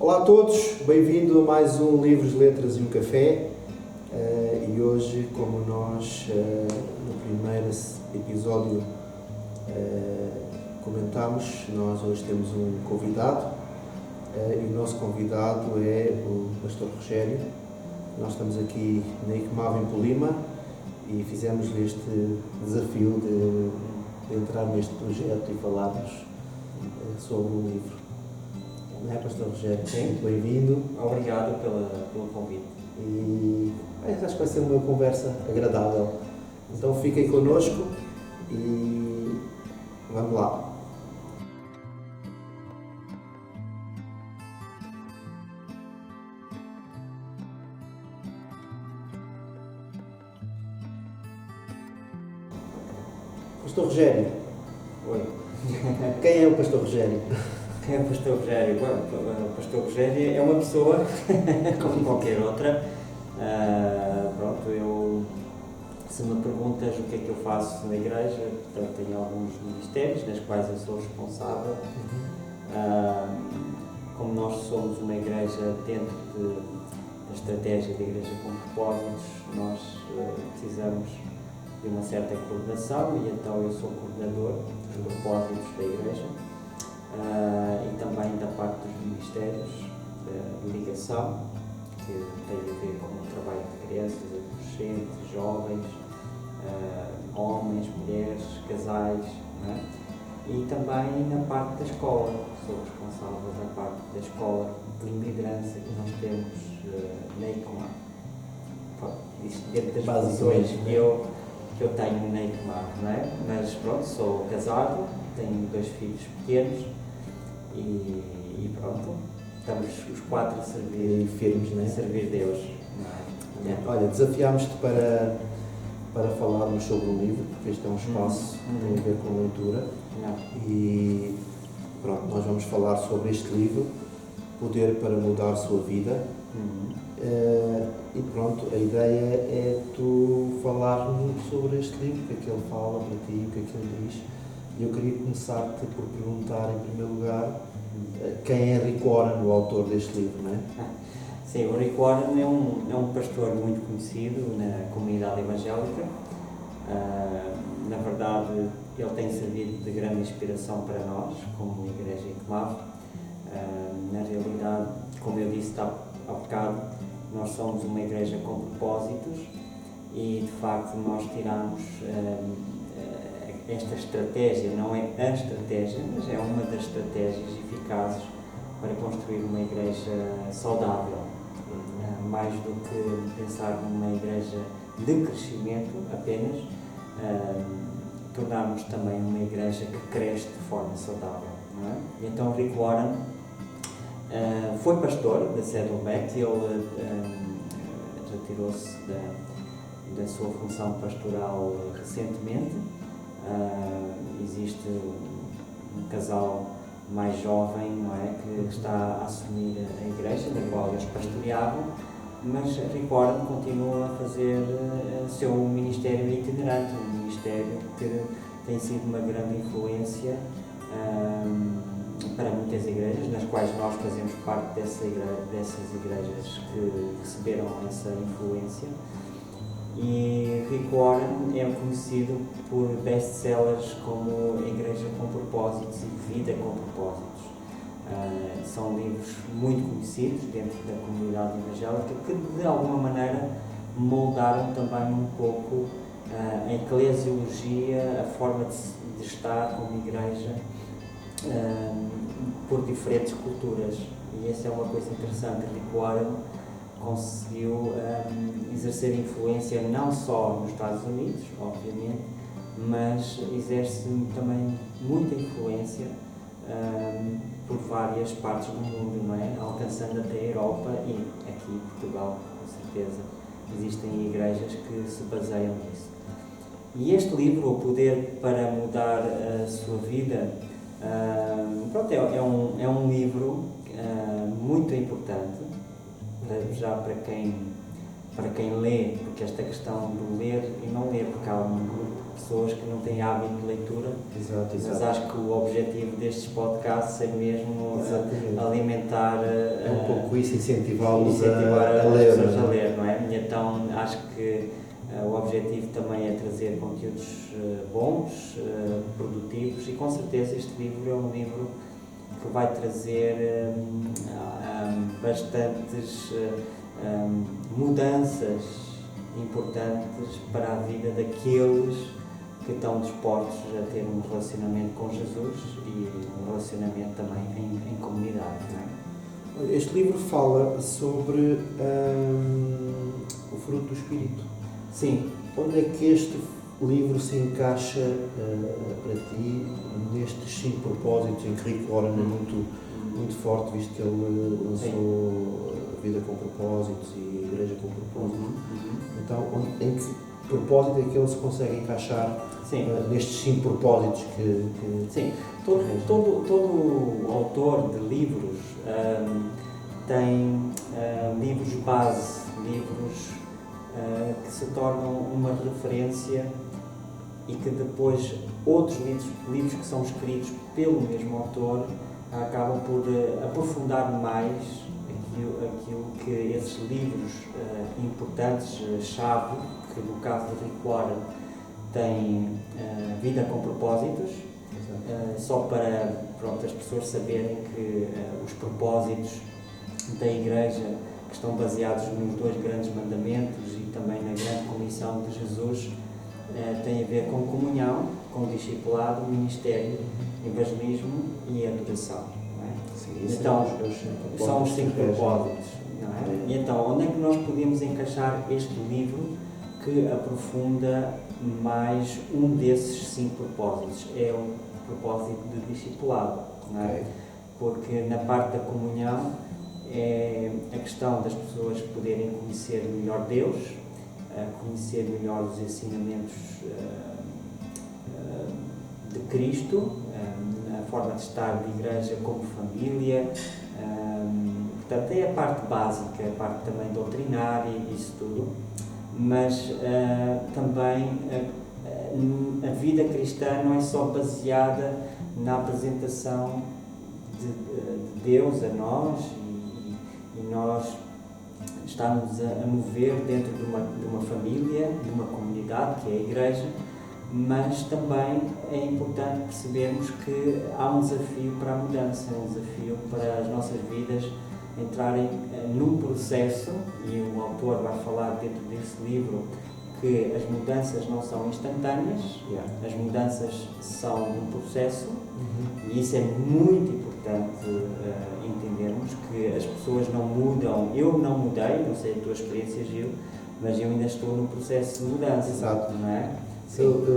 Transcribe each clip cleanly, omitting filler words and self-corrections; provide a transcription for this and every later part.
Olá a todos, bem-vindo a mais um Livros, Letras e um Café. E hoje, como nós no primeiro episódio comentámos, nós hoje temos um convidado e o nosso convidado é o Pastor Rogério. Nós estamos aqui na ICMAV em Polima e fizemos-lhe este desafio de entrar neste projeto e falarmos sobre o livro. Não é, Pastor Rogério? Sim. Muito bem-vindo. Obrigado pelo convite. E acho que vai ser uma conversa agradável. Então fiquem connosco e vamos lá. Pastor Rogério, Oi. quem é o Pastor Rogério? Quem é o Pastor Rogério? Bom, o Pastor Rogério é uma pessoa como qualquer outra. Se me perguntas o que é que eu faço na igreja, portanto, tenho alguns ministérios nas quais eu sou responsável. Como nós somos uma igreja dentro da estratégia da igreja com propósitos, nós precisamos de uma certa coordenação e então eu sou coordenador dos propósitos da igreja e também da parte dos ministérios de ligação, que tem a ver com o trabalho de crianças, adolescentes, jovens, homens, mulheres, casais, não é? E também na parte da escola, sou responsável da parte da escola de liderança que nós temos na ICMAV. Isto dentro das posições que eu tenho na ICMAV, não é? Mas pronto, sou casado, tenho 2 filhos pequenos e pronto, estamos os 4 a servir Firmes, não é? a servir Deus. Não é? Olha, desafiámos-te para falarmos sobre o livro, porque este é um espaço que tem a ver com leitura. E pronto, nós vamos falar sobre este livro, Poder para Mudar a Sua Vida. E pronto, a ideia é tu falar-nos sobre este livro, o que é que ele fala para ti, o que é que ele diz. E eu queria começar-te por perguntar, em primeiro lugar, quem é Rick Warren, o autor deste livro, não é? Sim, o Rick Warren é um pastor muito conhecido na comunidade evangélica. Na verdade, ele tem servido de grande inspiração para nós, como Igreja ICMAV. Na realidade, como eu disse há bocado, nós somos uma igreja com propósitos e, de facto, nós tiramos esta estratégia, não é a estratégia, mas é uma das estratégias eficazes para construir uma igreja saudável. Mais do que pensar numa igreja de crescimento apenas, tornarmos também uma igreja que cresce de forma saudável. Não é? Então, Rick Warren foi pastor da Saddleback. Ele retirou-se da sua função pastoral recentemente. Existe um casal mais jovem, não é, que está a assumir a igreja da qual eles pastoreavam, mas Rick Warren continua a fazer o seu ministério itinerante, um ministério que tem sido uma grande influência para muitas igrejas, nas quais nós fazemos parte dessas igrejas que receberam essa influência. E Rick Warren é conhecido por best-sellers como Igreja com Propósitos e Vida com Propósitos. São livros muito conhecidos dentro da comunidade evangélica que, de alguma maneira, moldaram também um pouco a eclesiologia, a forma de estar como igreja por diferentes culturas. E essa é uma coisa interessante. Rick Warren conseguiu exercer influência não só nos Estados Unidos, obviamente, mas exerce também muita influência por várias partes do mundo, não é? Alcançando até a Europa e aqui em Portugal, com certeza, existem igrejas que se baseiam nisso. E este livro, O Poder para Mudar a Sua Vida, é um livro muito importante, já para quem lê, porque esta questão do ler e não ler, porque há um grupo pessoas que não têm hábito de leitura. Exato. Mas acho que o objetivo destes podcasts é mesmo alimentar. É um pouco isso, incentivá-los incentivar a as ler. pessoas a ler, não é? E então acho que o objetivo também é trazer conteúdos bons, produtivos, e com certeza este livro é um livro que vai trazer bastantes mudanças importantes para a vida daqueles que estão dispostos a ter um relacionamento com Jesus e um relacionamento também em comunidade. Não é? Este livro fala sobre o fruto do Espírito. Sim. Onde é que este livro se encaixa para ti nestes 5 propósitos em que Rick Warren é muito forte, visto que ele lançou a vida com propósitos e a igreja com propósitos. Então, em que propósito é que ele se consegue encaixar nestes 5 propósitos que Sim, todo autor de livros tem livros base, livros que se tornam uma referência e que depois outros livros que são escritos pelo mesmo autor acabam por aprofundar mais aquilo que esses livros importantes, chave, que no caso de Rick Warren tem Vida com Propósitos, só para as pessoas saberem que os propósitos da Igreja, que estão baseados nos 2 grandes mandamentos e também na grande comissão de Jesus, têm a ver com comunhão, com discipulado, ministério, evangelismo e adoração. Não é? Sim, então, são os 5 propósitos. Não é? E então, onde é que nós podemos encaixar este livro que aprofunda mais um desses 5 propósitos? É o propósito de discipulado. Não é? Porque na parte da comunhão é a questão das pessoas poderem conhecer melhor Deus, conhecer melhor os ensinamentos de Cristo, a forma de estar de igreja como família. Portanto, é a parte básica, a parte também doutrinária e isso tudo, mas também a vida cristã não é só baseada na apresentação de Deus a nós e nós estamos a mover dentro de uma família, de uma comunidade, que é a igreja, mas também é importante percebermos que há um desafio para a mudança, um desafio para as nossas vidas entrarem num processo, e o autor vai falar dentro desse livro que as mudanças não são instantâneas, as mudanças são um processo, e isso é muito importante entendermos, que as pessoas não mudam. Eu não mudei, não sei a tua experiência, Gil, mas eu ainda estou no processo de mudança. Exato. Não é?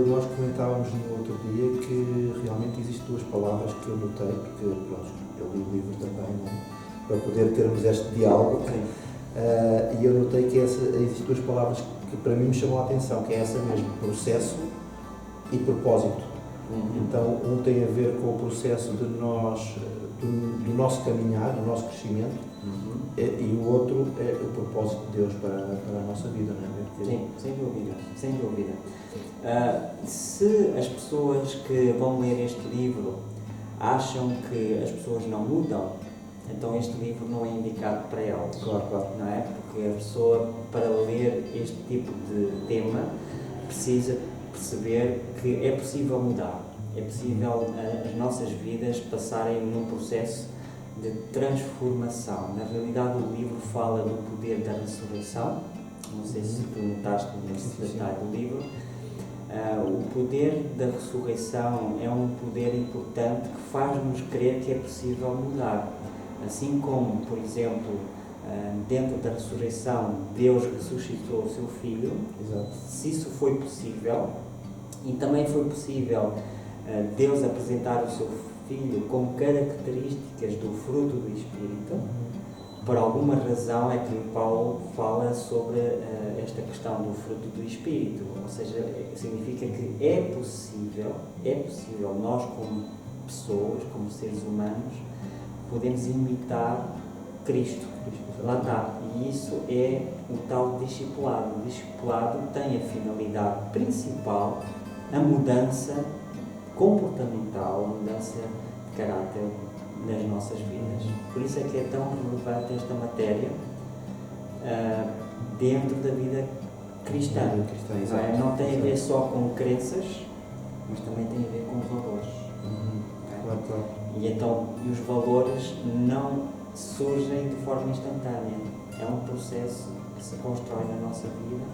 Nós comentávamos no outro dia que realmente existem 2 palavras que eu notei, porque eu li o livro também, não é? Para poder termos este diálogo, e eu notei que existem 2 palavras que para mim me chamam a atenção, que é essa mesmo, processo e propósito. Então, um tem a ver com o processo de nós, do nosso caminhar, do nosso crescimento, e o outro é o propósito de Deus para a nossa vida, não é? Sim, sem dúvida, sem dúvida. Se as pessoas que vão ler este livro acham que as pessoas não mudam, então este livro não é indicado para elas. Claro. Não é? Porque a pessoa, para ler este tipo de tema, precisa perceber que é possível mudar, é possível as nossas vidas passarem num processo de transformação. Na realidade, o livro fala do poder da ressurreição. Não sei se tu notaste nesse detalhe do livro. O poder da ressurreição é um poder importante que faz-nos crer que é possível mudar. Assim como, por exemplo, dentro da ressurreição, Deus ressuscitou o seu Filho. Exato. Se isso foi possível, e também foi possível Deus apresentar o seu Filho com características do fruto do Espírito, por alguma razão é que Paulo fala sobre esta questão do fruto do Espírito. Ou seja, significa que é possível nós, como pessoas, como seres humanos, podemos imitar Cristo. Lá está. E isso é o tal discipulado. O discipulado tem a finalidade principal a mudança comportamental, a mudança de caráter nas nossas vidas. Por isso é que é tão relevante esta matéria dentro da vida cristã. Não tem a ver só com crenças, mas também tem a ver com valores. Claro. E os valores não surgem de forma instantânea. É um processo que se constrói na nossa vida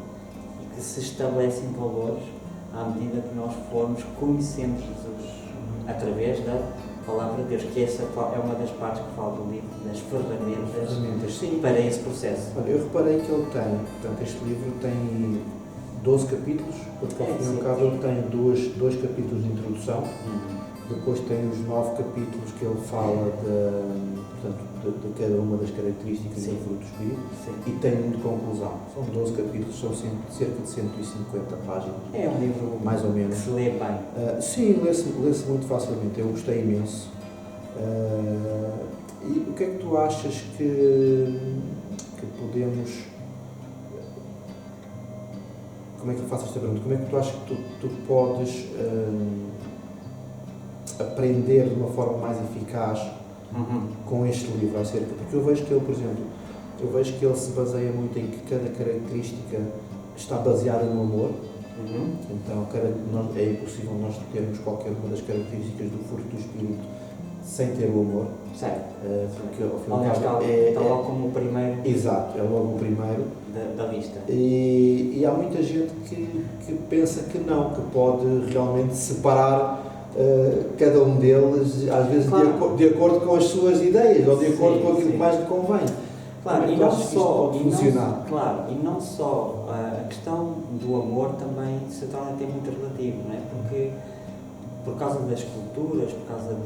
e que se estabelecem valores à medida que nós formos conhecendo Jesus através da Palavra de Deus, que essa é uma das partes que fala do livro, das ferramentas sim, para esse processo. Olha, eu reparei que ele tem, portanto, este livro tem 12 capítulos, porque ao fim e ao cabo ele tem dois capítulos de introdução, depois tem os 9 capítulos que ele fala de cada uma das características do fruto do Espírito, e tem um de conclusão. São 12 capítulos, são cerca de 150 páginas. É um livro mais ou menos. Que se lê bem. Sim, lê-se muito facilmente, eu gostei imenso. E o que é que tu achas que podemos... Como é que eu faço esta pergunta? Como é que tu achas que tu podes aprender de uma forma mais eficaz com este livro acerca? Porque eu vejo que ele, por exemplo, se baseia muito em que cada característica está baseada no amor. Então é impossível nós termos qualquer uma das características do fruto do Espírito sem ter o amor. Certo. Porque ao fim aliás, está logo como o primeiro. Exato, é logo o primeiro da lista. E há muita gente que pensa que não, que pode realmente separar cada um deles, às vezes de acordo com as suas ideias ou de acordo com aquilo que mais lhe convém. Claro, e não só a questão do amor também se torna até muito relativo, não é? Porque por causa das culturas, por causa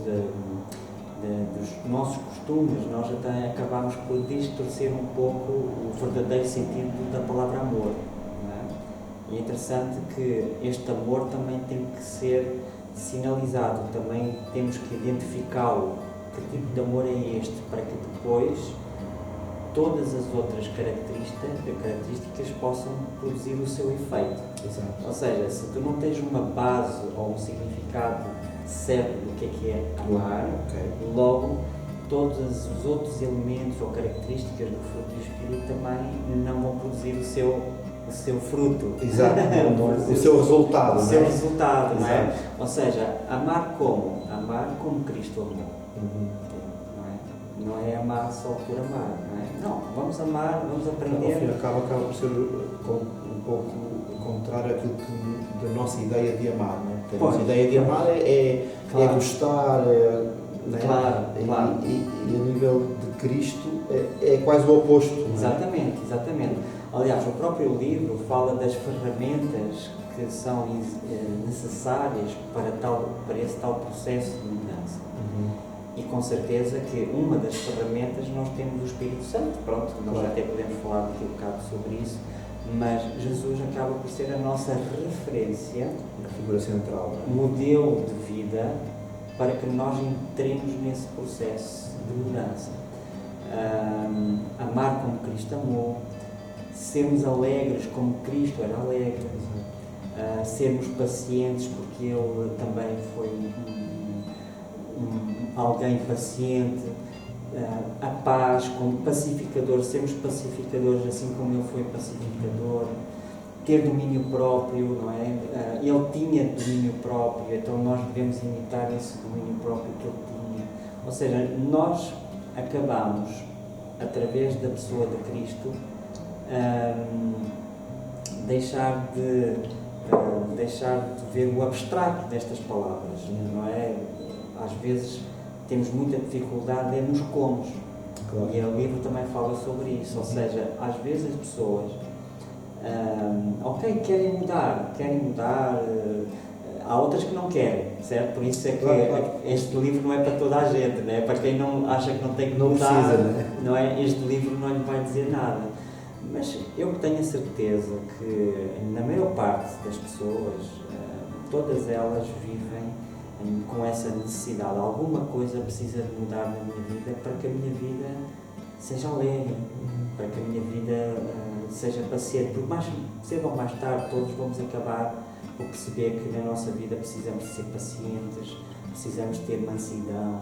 dos nossos costumes, nós até acabamos por distorcer um pouco o verdadeiro sentido da palavra amor, não é? E é interessante que este amor também tem que ser sinalizado, também temos que identificá-lo, que tipo de amor é este, para que depois todas as outras características possam produzir o seu efeito. Exato. Ou seja, se tu não tens uma base ou um significado certo do que é amar, logo todos os outros elementos ou características do fruto do Espírito também não vão produzir o seu fruto. Exato. o seu resultado. O seu resultado, não é? Ou seja, amar como? Amar como Cristo amou. Não é amar só por amar, não é? Não, vamos amar, vamos aprender. Ao fim acaba por ser um pouco contrário àquilo que da nossa ideia de amar, não é? A nossa ideia de amar é gostar, não é? Claro. E a nível de Cristo é quase o oposto. Exatamente. Aliás, o próprio livro fala das ferramentas que são necessárias para esse tal processo de mudança. E com certeza que uma das ferramentas nós temos o Espírito Santo, pronto, nós até podemos falar daqui um bocado sobre isso, mas Jesus acaba por ser a nossa referência, a figura central, modelo de vida, para que nós entremos nesse processo de mudança. Amar como Cristo amou, sermos alegres como Cristo era alegre, sermos pacientes porque Ele também foi alguém paciente, a paz como pacificador, sermos pacificadores assim como Ele foi pacificador, ter domínio próprio, não é? Ele tinha domínio próprio, então nós devemos imitar esse domínio próprio que Ele tinha. Ou seja, nós acabamos, através da pessoa de Cristo, deixar de ver o abstrato destas palavras, não é? Às vezes temos muita dificuldade em nos comos. Claro. E o livro também fala sobre isso, ou seja, às vezes as pessoas querem mudar, há outras que não querem, certo? Por isso é que este livro não é para toda a gente, não é? Para quem não acha que não tem que mudar, não é? Este livro não lhe vai dizer nada. Mas eu tenho a certeza que na maior parte das pessoas, todas elas vivem com essa necessidade. Alguma coisa precisa de mudar na minha vida para que a minha vida seja alegre, para que a minha vida seja paciente, porque mais cedo ou mais tarde todos vamos acabar por perceber que na nossa vida precisamos de ser pacientes, precisamos ter mansidão,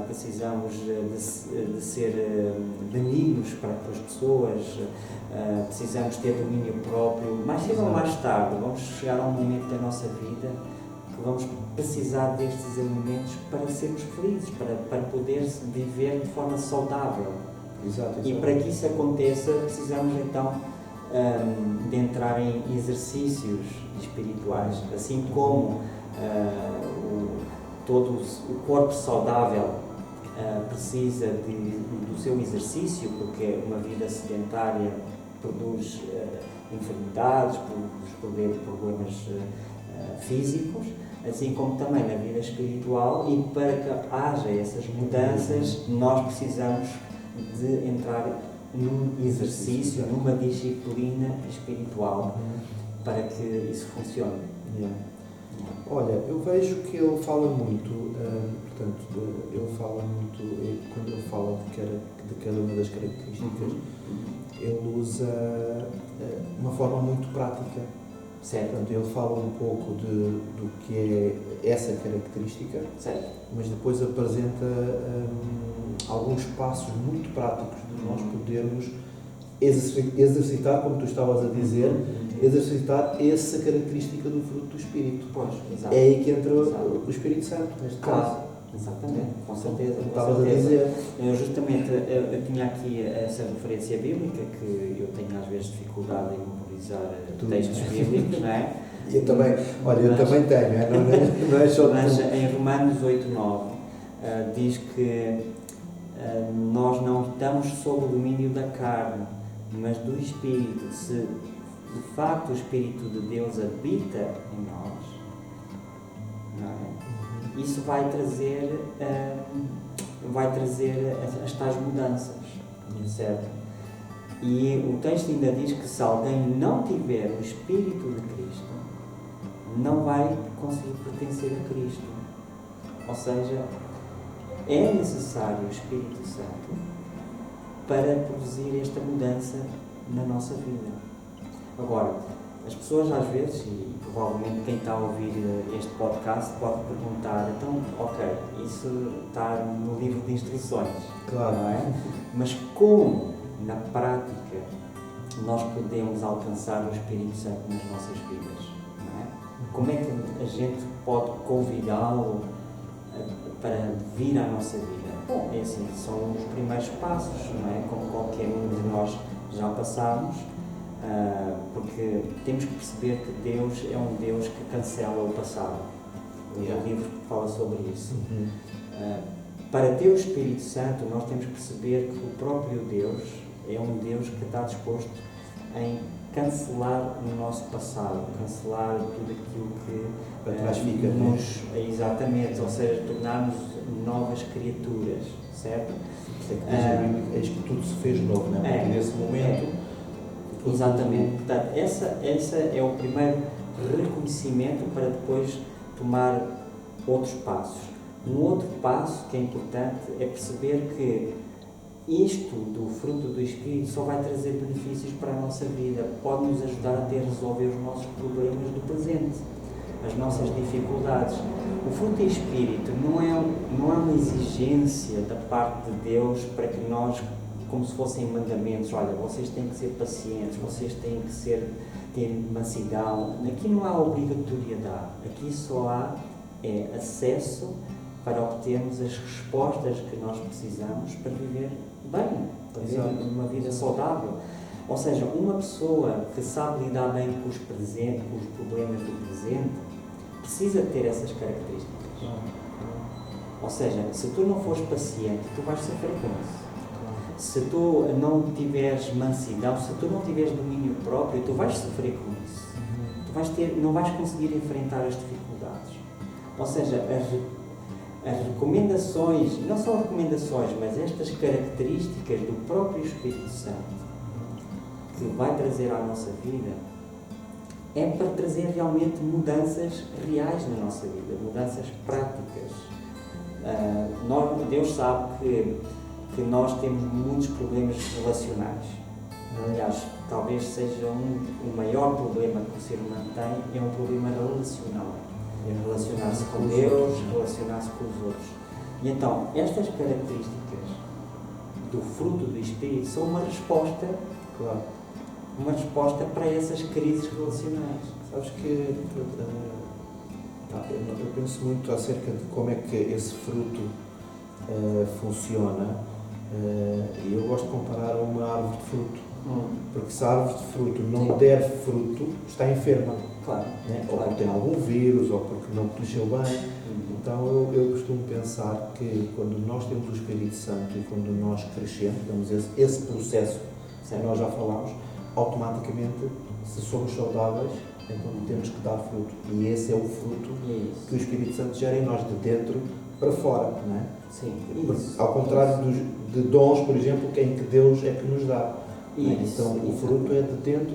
precisamos de ser benignos para as pessoas, precisamos ter domínio próprio. Mais cedo ou mais tarde vamos chegar a um momento da nossa vida que vamos precisar destes elementos para sermos felizes, para poder viver de forma saudável. Exato. E para que isso aconteça, precisamos então de entrar em exercícios espirituais, assim como todo o corpo saudável precisa do seu exercício, porque uma vida sedentária produz enfermidades, produz problemas físicos, assim como também na vida espiritual, e para que haja essas mudanças, nós precisamos de entrar num exercício, numa disciplina espiritual, para que isso funcione. Olha, eu vejo que ele fala muito, quando ele fala de cada uma das características, ele usa uma forma muito prática. Certo. Portanto, ele fala um pouco do que é essa característica, certo, mas depois apresenta alguns passos muito práticos de nós podermos exercitar, como tu estavas a dizer, exercitar essa característica do fruto do Espírito. Pois, exato. É aí que entra Exato. o Espírito Santo, neste Claro. caso. Exatamente, com certeza. Estavas a dizer. Justamente, eu tinha aqui essa referência bíblica, que eu tenho às vezes dificuldade em memorizar textos bíblicos, não é? Eu também, olha, eu também tenho, não é só... Mas em Romanos 8:9 diz que nós não estamos sob o domínio da carne, mas do Espírito. Se de facto o Espírito de Deus habita em nós, não é? Isso vai trazer as tais mudanças, certo? E o texto ainda diz que se alguém não tiver o Espírito de Cristo, não vai conseguir pertencer a Cristo. Ou seja, é necessário o Espírito Santo para produzir esta mudança na nossa vida. Agora, as pessoas às vezes, e provavelmente quem está a ouvir este podcast pode perguntar, então, ok, isso está no livro de instruções, claro, não é? Mas como, na prática, nós podemos alcançar o Espírito Santo nas nossas vidas, não é? Como é que a gente pode convidá-lo para vir à nossa vida? Bom, é assim, são os primeiros passos, não é? Como qualquer um de nós já passamos, porque temos que perceber que Deus é um Deus que cancela o passado. O livro fala sobre isso. Para ter o Espírito Santo, nós temos que perceber que o próprio Deus é um Deus que está disposto em cancelar o nosso passado, cancelar tudo aquilo que para trás fica, exatamente, ou seja, tornar-nos novas criaturas, certo? Eis que tudo se fez novo, não é? Porque nesse momento... Exatamente. Portanto, essa é o primeiro reconhecimento para depois tomar outros passos. Um outro passo que é importante é perceber que isto do fruto do Espírito só vai trazer benefícios para a nossa vida, pode nos ajudar até a resolver os nossos problemas do presente, as nossas dificuldades. O fruto do Espírito não é uma exigência da parte de Deus para que nós, como se fossem mandamentos, olha, vocês têm que ser pacientes, vocês têm que ter mansidão. Aqui não há obrigatoriedade, aqui só há acesso para obtermos as respostas que nós precisamos para viver bem, para viver uma vida saudável. Ou seja, uma pessoa que sabe lidar bem com os problemas do presente, precisa ter essas características. Ou seja, se tu não fores paciente, tu vais sofrer com isso. Se tu não tiveres mansidão, se tu não tiveres domínio próprio, tu vais sofrer com isso. Tu não vais conseguir enfrentar as dificuldades. Ou seja, as recomendações, não são recomendações, mas estas características do próprio Espírito Santo que vai trazer à nossa vida, é para trazer realmente mudanças reais na nossa vida, mudanças práticas. Deus sabe que nós temos muitos problemas relacionais. Aliás, talvez seja o maior problema que o ser humano tem, é um problema relacional. É relacionar-se com Deus, relacionar-se com os outros. E então, estas características do fruto do Espírito são uma resposta, Claro. uma resposta para essas crises relacionais. Sabes que eu penso muito acerca de como é que esse fruto funciona, e eu gosto de comparar a uma árvore de fruto. Porque se a árvore de fruto não der fruto, está enferma. Claro. Né? Ou porque tem algum vírus, ou porque não cresceu bem. Então eu costumo pensar que quando nós temos o Espírito Santo e quando nós crescemos, temos esse processo que nós já falámos, automaticamente, se somos saudáveis, então temos que dar fruto. E esse é o fruto que o Espírito Santo gera em nós, de dentro para fora. Não é? Sim. Ao contrário de dons, por exemplo, em que Deus é que nos dá. Isso, então o fruto é de dentro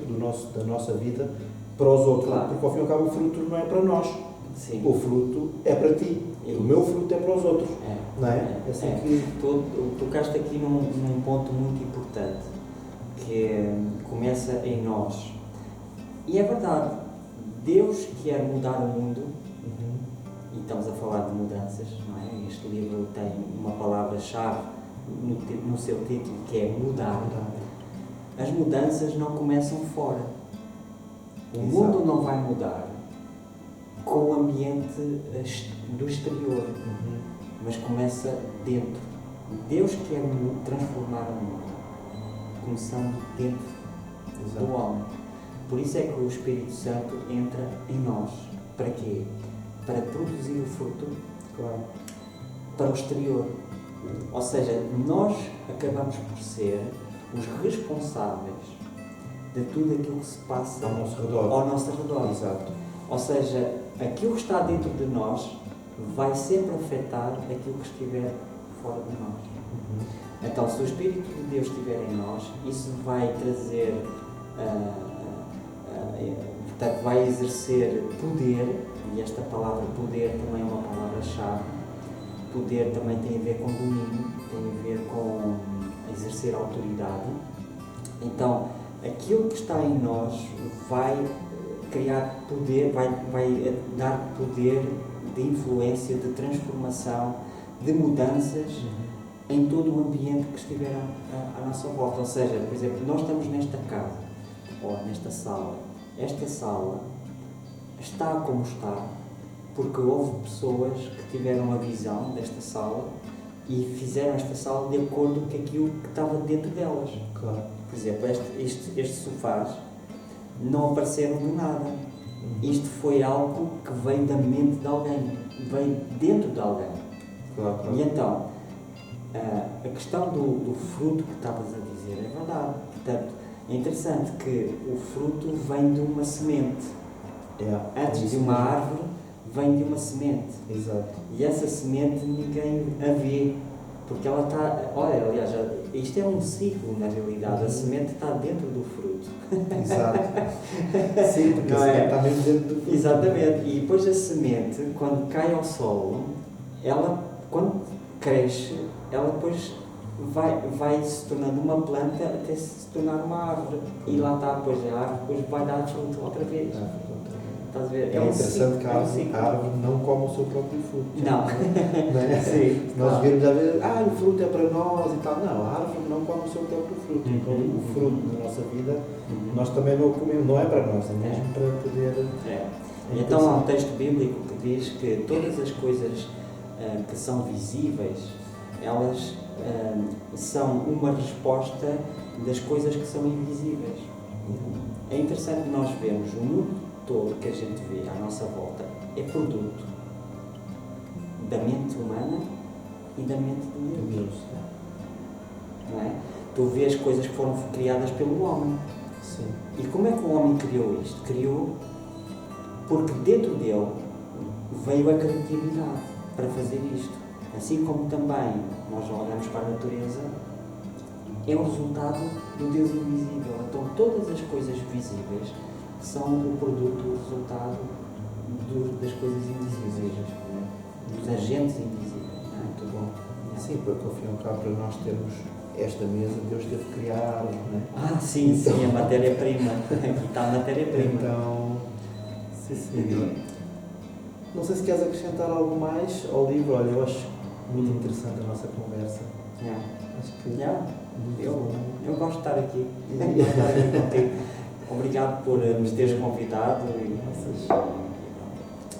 da nossa vida para os outros, claro. Porque ao fim e ao cabo o fruto não é para nós. Sim. O fruto é para ti. O meu fruto é para os outros. Não é? É assim que... Tu tocaste aqui num ponto muito importante, que começa em nós. E é verdade, Deus quer mudar o mundo, e estamos a falar de mudanças, não é? Este livro tem uma palavra-chave no seu título, que é mudar. As mudanças não começam fora. O mundo não vai mudar com o ambiente do exterior, mas começa dentro. Deus quer transformar o mundo, começando dentro do homem. Por isso é que o Espírito Santo entra em nós. Para quê? Para produzir o fruto para o exterior. Ou seja, nós acabamos por ser os responsáveis de tudo aquilo que se passa ao nosso redor. Exato. Ou seja, aquilo que está dentro de nós vai sempre afetar aquilo que estiver fora de nós. Então, se o Espírito de Deus estiver em nós, isso vai trazer, portanto, vai exercer poder, e esta palavra poder também é uma palavra-chave. Poder também tem a ver com domínio, tem a ver com exercer autoridade. Então, aquilo que está em nós vai criar poder, vai dar poder de influência, de transformação, de mudanças em todo o ambiente que estiver à nossa volta. Ou seja, por exemplo, nós estamos nesta casa, ou nesta sala. Esta sala está como está, porque houve pessoas que tiveram a visão desta sala e fizeram esta sala de acordo com aquilo que estava dentro delas. Claro. Por exemplo, estes sofás não apareceram do nada. Isto foi algo que veio da mente de alguém, veio dentro de alguém. Claro. E então, a questão do fruto que estavas a dizer é verdade. Portanto, é interessante que o fruto vem de uma semente. Antes de uma árvore, vem de uma semente. Exato. E essa semente ninguém a vê, porque ela está... Olha, aliás, isto é um ciclo, na realidade. A semente está dentro do fruto. Exato. Sim, porque a semente está mesmo dentro do fruto. Exatamente. E depois a semente, quando cai ao solo, ela, quando cresce, ela depois vai se tornando uma planta até se tornar uma árvore. E lá está, depois a árvore depois vai dar fruto outra vez. Estás a ver? É interessante que a árvore não come o seu próprio fruto. Não. Sim. Nós vemos a ver, o fruto é para nós e tal. Não, a árvore não come o seu próprio fruto. O fruto da nossa vida, nós também não o comemos. Não é para nós, é mesmo para poder... E então há um texto bíblico que diz que todas as coisas que são visíveis, elas são uma resposta das coisas que são invisíveis. É interessante nós vermos o mundo todo que a gente vê à nossa volta é produto da mente humana e da mente de Deus. Não é? Tu vês coisas que foram criadas pelo homem. Sim. E como é que o homem criou isto? Criou porque dentro dele veio a criatividade para fazer isto. Assim como também nós olhamos para a natureza, é o resultado do Deus invisível. Então todas as coisas visíveis são o produto, o resultado das coisas invisíveis, dos agentes invisíveis. Muito bom. Sim, porque ao fim e ao cabo, para nós termos esta mesa Deus teve que criar a árvore, não é? Ah, sim, Então- sim, a matéria-prima. Aqui está a matéria-prima. Então, sim senhor. Não sei se queres acrescentar algo mais ao livro. Olha, eu acho muito interessante a nossa conversa. Yeah. Acho que Yeah. muito Eu, bom. eu gosto de estar aqui. Gosto de estar aqui contigo. Obrigado por me teres convidado.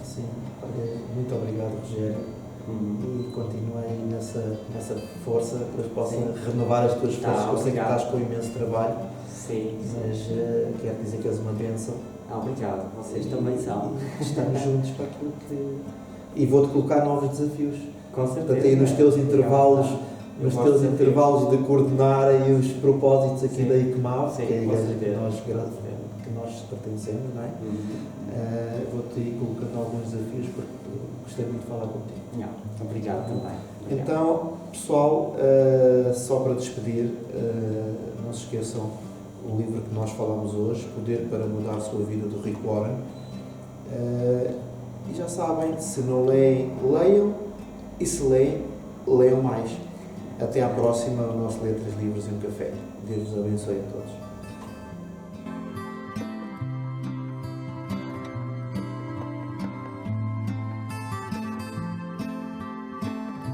Sim, olha, muito obrigado, Rogério. E continua aí nessa força, depois possa Sim. renovar as tuas Tá, forças. Eu sei que obrigado. estás com imenso trabalho, Sim, sim. mas quero dizer que és uma bênção. Obrigado. Vocês também são. E estamos juntos para aquilo que. E vou-te colocar novos desafios. Com certeza. Portanto, aí nos teus intervalos, Eu nos gosto teus de intervalos de coordenar aí os propósitos aqui Sim. da ICMAV, Sim, que é a com igreja certeza. que nós pertencemos, não é? Vou-te ir colocando alguns desafios porque gostei muito de falar contigo. Não, obrigado também. Obrigado. Então, pessoal, só para despedir, não se esqueçam o livro que nós falamos hoje, Poder para Mudar a Sua Vida, do Rick Warren. E já sabem, se não leem, leiam, e se leem, leiam mais. Até à próxima, o nosso Letras, Livros e um Café. Deus vos abençoe a todos.